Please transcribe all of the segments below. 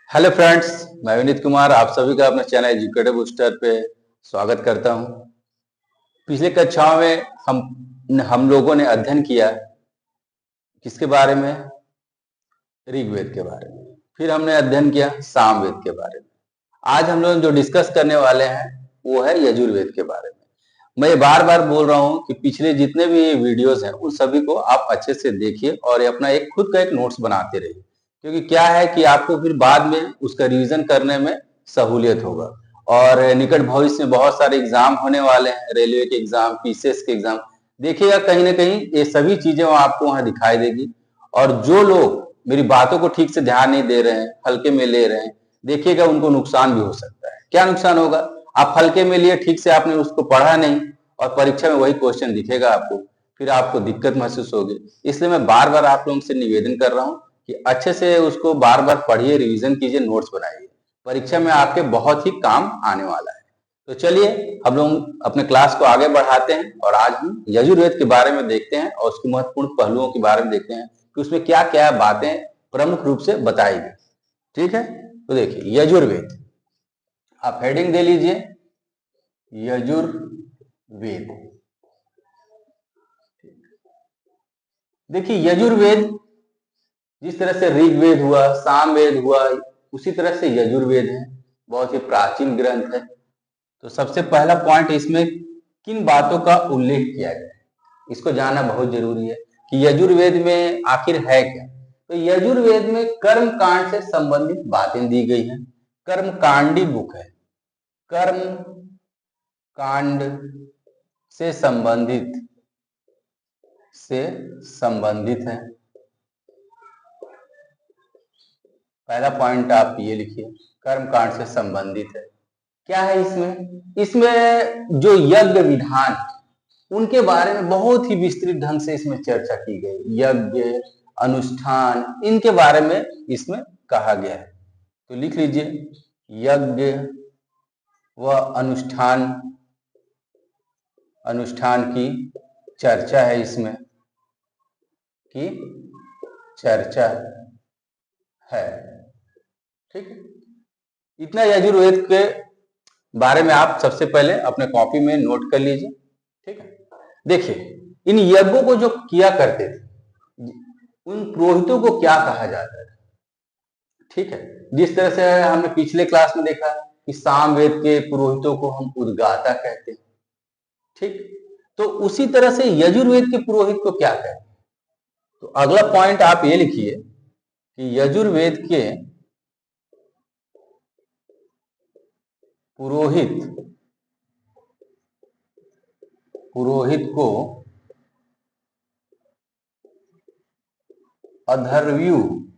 Hello friends, मैं विनीत कुमार आप सभी का अपने चैनल एजुकेटिव बूस्टर पे स्वागत करता हूं। पिछले कक्षाओं में हम लोगों ने अध्ययन किया किसके बारे में? ऋग्वेद के बारे में। फिर हमने अध्ययन किया सामवेद के बारे में। आज हम लोग जो डिस्कस करने वाले हैं वो है यजुर्वेद के बारे में। मैं ये बार बार बोल रहा हूँ कि पिछले जितने भी वीडियोस हैं उन सभी को आप अच्छे से देखिए और अपना एक खुद का एक नोट्स बनाते रहिए, क्योंकि क्या है कि आपको फिर बाद में उसका रिवीजन करने में सहूलियत होगा। और निकट भविष्य में बहुत सारे एग्जाम होने वाले हैं, रेलवे के एग्जाम, पीसीएस के एग्जाम, देखिएगा कहीं ना कहीं ये सभी चीजें आपको वहां दिखाई देगी। और जो लोग मेरी बातों को ठीक से ध्यान नहीं दे रहे हैं, हल्के में ले रहे हैं, देखिएगा उनको नुकसान भी हो सकता है। क्या नुकसान होगा? आप हल्के में लिए, ठीक से आपने उसको पढ़ा नहीं और परीक्षा में वही क्वेश्चन दिखेगा आपको, फिर आपको दिक्कत महसूस होगी। इसलिए मैं बार बार आप लोगों से निवेदन कर रहा हूँ कि अच्छे से उसको बार बार पढ़िए, रिवीजन कीजिए, नोट्स बनाइए, परीक्षा में आपके बहुत ही काम आने वाला है। तो चलिए हम लोग अपने क्लास को आगे बढ़ाते हैं और आज हम यजुर्वेद के बारे में देखते हैं और उसके महत्वपूर्ण पहलुओं के बारे में देखते हैं कि उसमें क्या क्या बातें प्रमुख रूप से बताई गई। ठीक है, तो देखिए यजुर्वेद, आप हेडिंग दे लीजिए यजुर्वेद। देखिए यजुर्वेद जिस तरह से ऋग्वेद हुआ, सामवेद हुआ, उसी तरह से यजुर्वेद है, बहुत ही प्राचीन ग्रंथ है। तो सबसे पहला पॉइंट इसमें किन बातों का उल्लेख किया गया है, इसको जानना बहुत जरूरी है कि यजुर्वेद में आखिर है क्या। तो यजुर्वेद में कर्म कांड से संबंधित बातें दी गई हैं। कर्म कांडी बुक है, कर्म कांड से संबंधित है। पहला पॉइंट आप ये लिखिए, कर्म कांड से संबंधित है। क्या है इसमें जो यज्ञ विधान उनके बारे में बहुत ही विस्तृत ढंग से इसमें चर्चा की गई। यज्ञ, अनुष्ठान, इनके बारे में इसमें कहा गया है। तो लिख लीजिए यज्ञ व अनुष्ठान की चर्चा है, इसमें की चर्चा है। ठीक, इतना यजुर्वेद के बारे में आप सबसे पहले अपने कॉपी में नोट कर लीजिए। ठीक है, देखिए इन यज्ञों को जो किया करते थे उन पुरोहितों को क्या कहा जाता है। ठीक है, जिस तरह से हमने पिछले क्लास में देखा कि सामवेद के पुरोहितों को हम उद्गाता कहते हैं। ठीक, तो उसी तरह से यजुर्वेद के पुरोहित को क्या कहते हैं। तो अगला पॉइंट आप ये लिखिए कि यजुर्वेद के पुरोहित को अधर्व्यु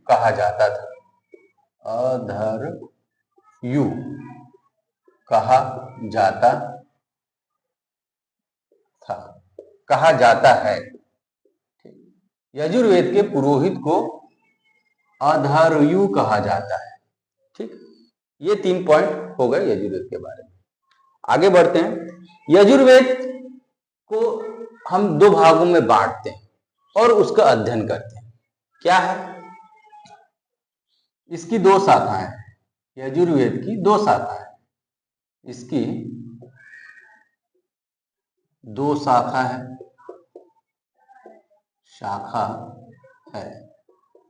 कहा जाता था। अधर्व्यु कहा जाता था, कहा जाता है। यजुर्वेद के पुरोहित को अधर्व्यु कहा जाता है। ठीक, ये 3 पॉइंट हो गए यजुर्वेद के बारे में। आगे बढ़ते हैं। यजुर्वेद को हम 2 भागों में बांटते हैं और उसका अध्ययन करते हैं। क्या है? इसकी 2 शाखाएं हैं। यजुर्वेद की 2 शाखाएं, इसकी 2 शाखा है।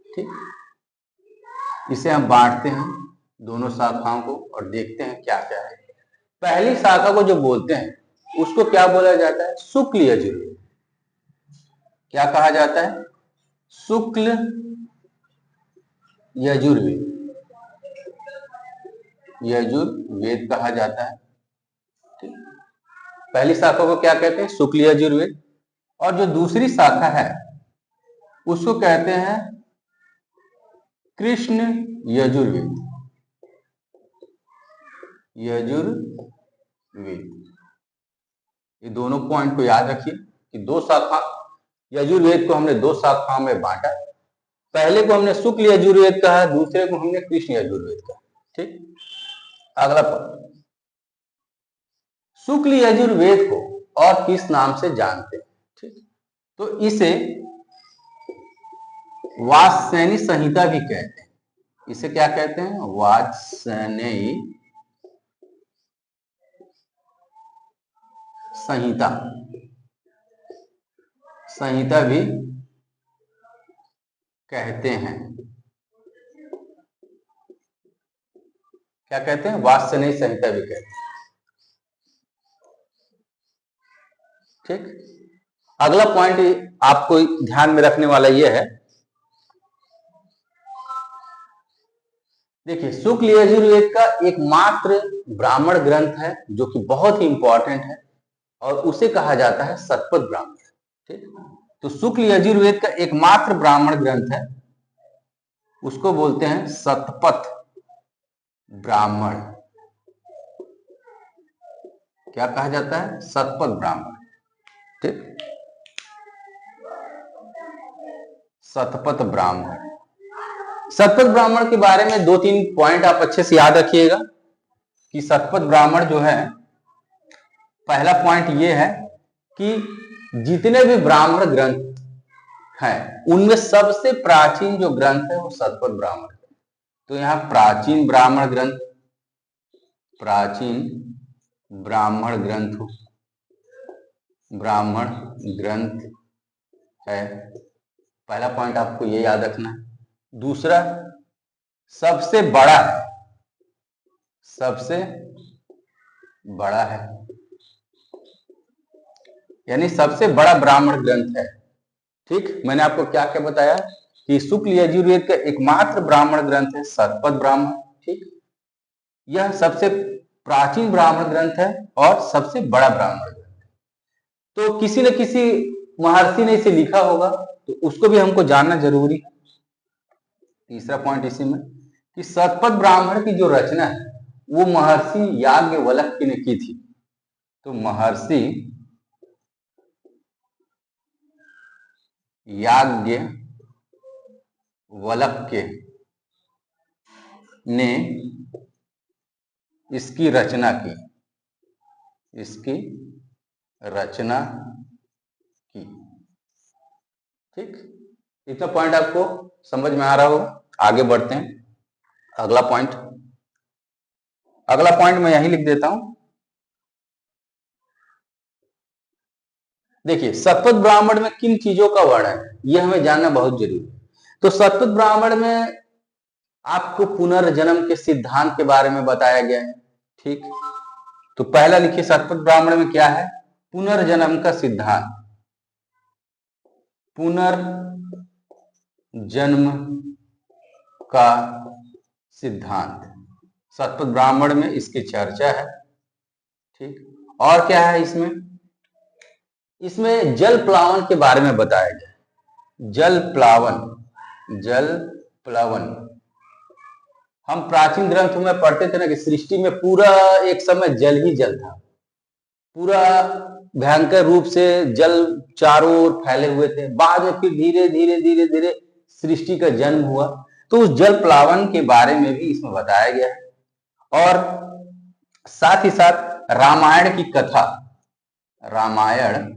ठीक, इसे हम बांटते हैं दोनों शाखाओं को और देखते हैं क्या क्या है। पहली शाखा को जो बोलते हैं उसको क्या बोला जाता है? शुक्ल यजुर्वेद। क्या कहा जाता है? शुक्ल यजुर्वेद कहा जाता है। ठीक, पहली शाखा को क्या कहते हैं? शुक्ल यजुर्वेद। और जो दूसरी शाखा है उसको कहते हैं कृष्ण यजुर्वेद। ये दोनों पॉइंट को याद रखिए कि 2 शाखा, यजुर्वेद को हमने 2 शाखाओं में बांटा। पहले को हमने शुक्ल यजुर्वेद कहा, दूसरे को हमने कृष्ण यजुर्वेद कहा। ठीक, अगला पॉइंट, शुक्ल यजुर्वेद को और किस नाम से जानते हैं? ठीक, तो इसे वात्स्यायनी संहिता भी कहते हैं। इसे क्या कहते हैं? वाजस्नेयी संहिता। संहिता भी कहते हैं। क्या कहते हैं? वाजस्नेयी संहिता भी कहते हैं। ठीक। अगला पॉइंट आपको ध्यान में रखने वाला यह है, देखिए शुक्ल यजुर्वेद का एकमात्र ब्राह्मण ग्रंथ है जो कि बहुत ही इंपॉर्टेंट है और उसे कहा जाता है शतपथ ब्राह्मण। ठीक। तो शुक्ल यजुर्वेद का एकमात्र ब्राह्मण ग्रंथ है, उसको बोलते हैं शतपथ ब्राह्मण। क्या कहा जाता है? शतपथ ब्राह्मण। ठीक। शतपथ ब्राह्मण। शतपथ ब्राह्मण के बारे में 2-3 पॉइंट आप अच्छे से याद रखिएगा कि शतपथ ब्राह्मण जो है, पहला पॉइंट ये है कि जितने भी ब्राह्मण ग्रंथ हैं उनमें सबसे प्राचीन जो ग्रंथ है वो शतपथ ब्राह्मण है। तो यहाँ प्राचीन ब्राह्मण ग्रंथ, प्राचीन ब्राह्मण ग्रंथ, ब्राह्मण ग्रंथ है। पहला पॉइंट आपको ये याद रखना है। दूसरा, सबसे बड़ा, सबसे बड़ा है, यानी सबसे बड़ा ब्राह्मण ग्रंथ है। ठीक। मैंने आपको क्या क्या बताया कि शुक्ल यजुर्वेद का एकमात्र ब्राह्मण ग्रंथ है शतपथ ब्राह्मण। ठीक। यह सबसे प्राचीन ब्राह्मण ग्रंथ है और सबसे बड़ा ब्राह्मण ग्रंथ है। तो किसी न किसी महर्षि ने इसे लिखा होगा, तो उसको भी हमको जानना जरूरी है। तीसरा पॉइंट इसी में कि शतपथ ब्राह्मण की जो रचना है वो महर्षि याज्ञवल्क्य ने की थी। तो महर्षि याज्ञवल्क्य ने इसकी रचना की, इसकी रचना की। ठीक। इतना पॉइंट आपको समझ में आ रहा होगा। आगे बढ़ते हैं। अगला पॉइंट, अगला पॉइंट मैं यहीं लिख देता हूं। देखिए शतपथ ब्राह्मण में किन चीजों का वर्णन है यह हमें जानना बहुत जरूरी है। तो शतपथ ब्राह्मण में आपको पुनर्जन्म के सिद्धांत के बारे में बताया गया है। ठीक। तो पहला लिखिए शतपथ ब्राह्मण में क्या है? पुनर्जन्म का सिद्धांत। पुनर्जन्म का सिद्धांत शतपथ ब्राह्मण में इसकी चर्चा है। ठीक। और क्या है इसमें? इसमें जल प्लावन के बारे में बताया गया। जल प्लावन, जल प्लावन। हम प्राचीन ग्रंथों में पढ़ते थे ना कि सृष्टि में पूरा एक समय जल ही जल था, पूरा भयंकर रूप से जल चारों ओर फैले हुए थे। बाद में फिर धीरे धीरे धीरे धीरे सृष्टि का जन्म हुआ। तो उस जल प्लावन के बारे में भी इसमें बताया गया है। और साथ ही साथ रामायण की कथा, रामायण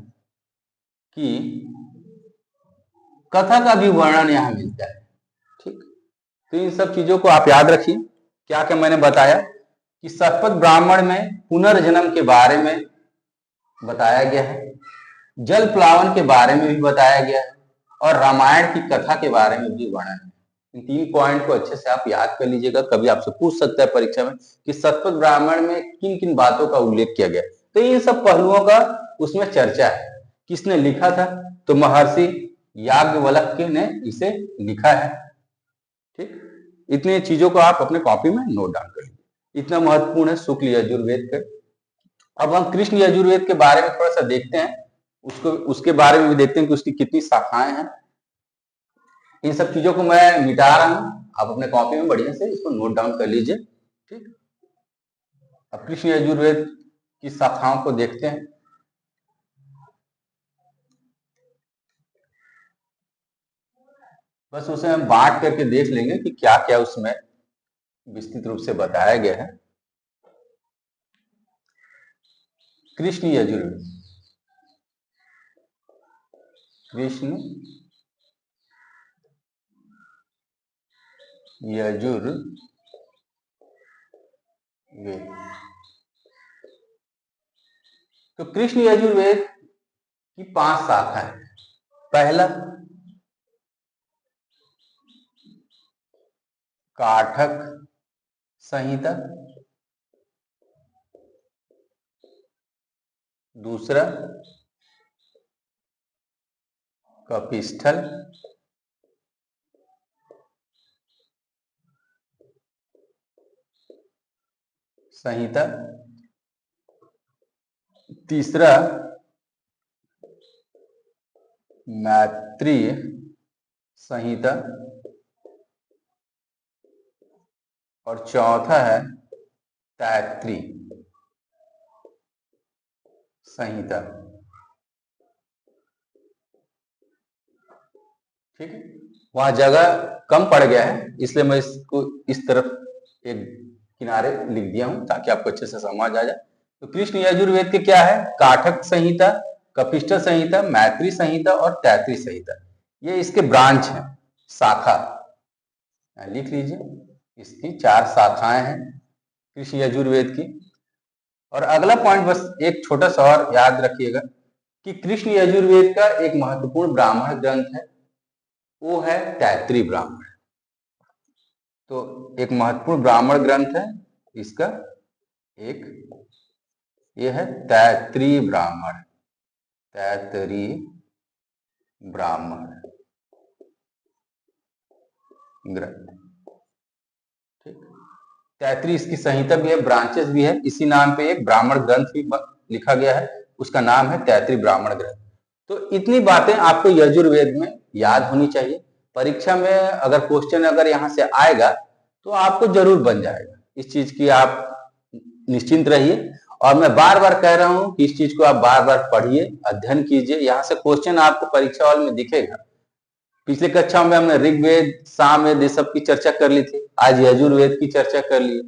की कथा का भी वर्णन यहां मिलता है। ठीक। तो इन सब चीजों को आप याद रखिए। क्या क्या मैंने बताया कि शतपथ ब्राह्मण में पुनर्जन्म के बारे में बताया गया है, जल प्लावन के बारे में भी बताया गया है और रामायण की कथा के बारे में भी वर्णन है। इन 3 पॉइंट को अच्छे से आप याद कर लीजिएगा। कभी आपसे पूछ सकता है परीक्षा में कि शतपथ ब्राह्मण में किन किन बातों का उल्लेख किया गया। तो इन सब पहलुओं का उसमें चर्चा है। किसने लिखा था? तो महर्षि याज्ञवल्क्य ने इसे लिखा है। ठीक। इतनी चीजों को आप अपने कॉपी में नोट डाउन कर लीजिए। इतना महत्वपूर्ण है शुक्ल यजुर्वेद का। अब हम कृष्ण यजुर्वेद के बारे में थोड़ा सा देखते हैं, उसको उसके बारे में भी देखते हैं कि उसकी कितनी शाखाएं हैं। इन सब चीजों को मैं मिटा रहा हूं, आप अपने कॉपी में बढ़िया से इसको नोट डाउन कर लीजिए। ठीक। अब कृष्ण यजुर्वेद की शाखाओं को देखते हैं। बस उसे हम बांट करके देख लेंगे कि क्या क्या उसमें विस्तृत रूप से बताया गया है। कृष्ण यजुर्वेद, कृष्ण यजुर्वेद तो कृष्ण यजुर्वेद की 5 शाखा है। पहला काठक संहिता, दूसरा कपिस्थल, संहिता, तीसरा मैत्रेय संहिता और चौथा है तैत्रीय संहिता। ठीक है, वहां जगह कम पड़ गया है इसलिए मैं इसको इस तरफ एक किनारे लिख दिया हूं ताकि आपको अच्छे से समझ आ जाए। तो कृष्ण यजुर्वेद के क्या है? काठक संहिता, कपिष्ठ संहिता, मैत्रेय संहिता और तैत्रीय संहिता। ये इसके ब्रांच हैं, शाखा लिख लीजिए। इसकी 4 शाखाएं हैं कृष्ण यजुर्वेद की। और अगला पॉइंट बस एक छोटा सा और याद रखिएगा कि कृष्ण यजुर्वेद का एक महत्वपूर्ण ब्राह्मण ग्रंथ है, वो है तैत्रीय ब्राह्मण। तो एक महत्वपूर्ण ब्राह्मण ग्रंथ है इसका एक, ये है तैत्रीय ब्राह्मण, तैत्रीय ब्राह्मण ग्रंथ। ठीक, तैत्रीय इसकी संहिता भी है, ब्रांचेस भी है, इसी नाम पे एक ब्राह्मण ग्रंथ भी लिखा गया है, उसका नाम है तैत्रीय ब्राह्मण ग्रंथ। तो इतनी बातें आपको यजुर्वेद में याद होनी चाहिए। परीक्षा में अगर क्वेश्चन अगर यहाँ से आएगा तो आपको जरूर बन जाएगा, इस चीज की आप निश्चिंत रहिए। और मैं बार बार कह रहा हूं कि इस चीज को आप बार बार पढ़िए, अध्ययन कीजिए, यहाँ से क्वेश्चन आपको परीक्षा हॉल में दिखेगा। पिछले कक्षा में हमने ऋग्वेद, सामवेद, ये सब की चर्चा कर ली थी, आज यजुर्वेद की चर्चा कर ली।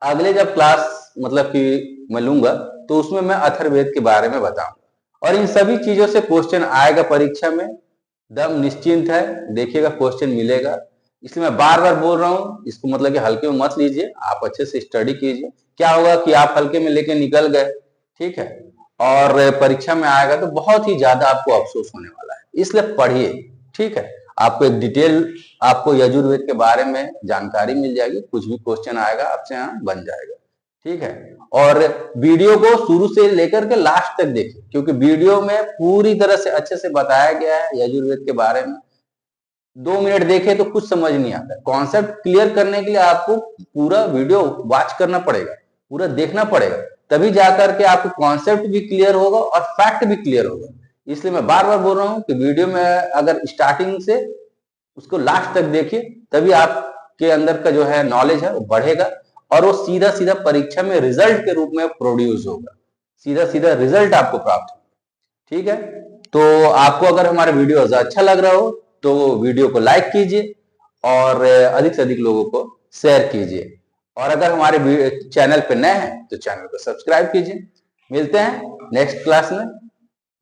अगले जब क्लास मतलब कि मैं लूंगा तो उसमें मैं अथर्ववेद के बारे में बताऊंगा। और इन सभी चीजों से क्वेश्चन आएगा परीक्षा में, दम निश्चिंत है, देखिएगा क्वेश्चन मिलेगा। इसलिए मैं बार बार बोल रहा हूँ, इसको मतलब कि हल्के में मत लीजिए, आप अच्छे से स्टडी कीजिए। क्या होगा कि आप हल्के में लेके निकल गए, ठीक है, और परीक्षा में आएगा तो बहुत ही ज्यादा आपको अफसोस होने वाला है। इसलिए पढ़िए, ठीक है, आपको एक डिटेल आपको यजुर्वेद के बारे में जानकारी मिल जाएगी, कुछ भी क्वेश्चन आएगा आपसे यहाँ बन जाएगा, ठीक है। और वीडियो को शुरू से लेकर के लास्ट तक देखिए, क्योंकि वीडियो में पूरी तरह से अच्छे से बताया गया है यजुर्वेद के बारे में। 2 मिनट देखे तो कुछ समझ नहीं आता, कॉन्सेप्ट क्लियर करने के लिए आपको पूरा वीडियो वॉच करना पड़ेगा, पूरा देखना पड़ेगा, तभी जाकर के आपको कॉन्सेप्ट भी क्लियर होगा और फैक्ट भी क्लियर होगा। इसलिए मैं बार बार बोल रहा हूँ कि वीडियो में अगर स्टार्टिंग से उसको लास्ट तक देखिए, तभी आपके अंदर का जो है नॉलेज है वो बढ़ेगा और वो सीधा सीधा परीक्षा में रिजल्ट के रूप में प्रोड्यूस होगा, सीधा सीधा रिजल्ट आपको प्राप्त होगा, ठीक है। तो आपको अगर हमारा वीडियो अच्छा लग रहा हो तो वीडियो को लाइक कीजिए और अधिक से अधिक लोगों को शेयर कीजिए। और अगर हमारे चैनल पे नए हैं तो चैनल को सब्सक्राइब कीजिए। मिलते हैं नेक्स्ट क्लास में,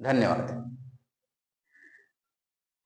धन्यवाद।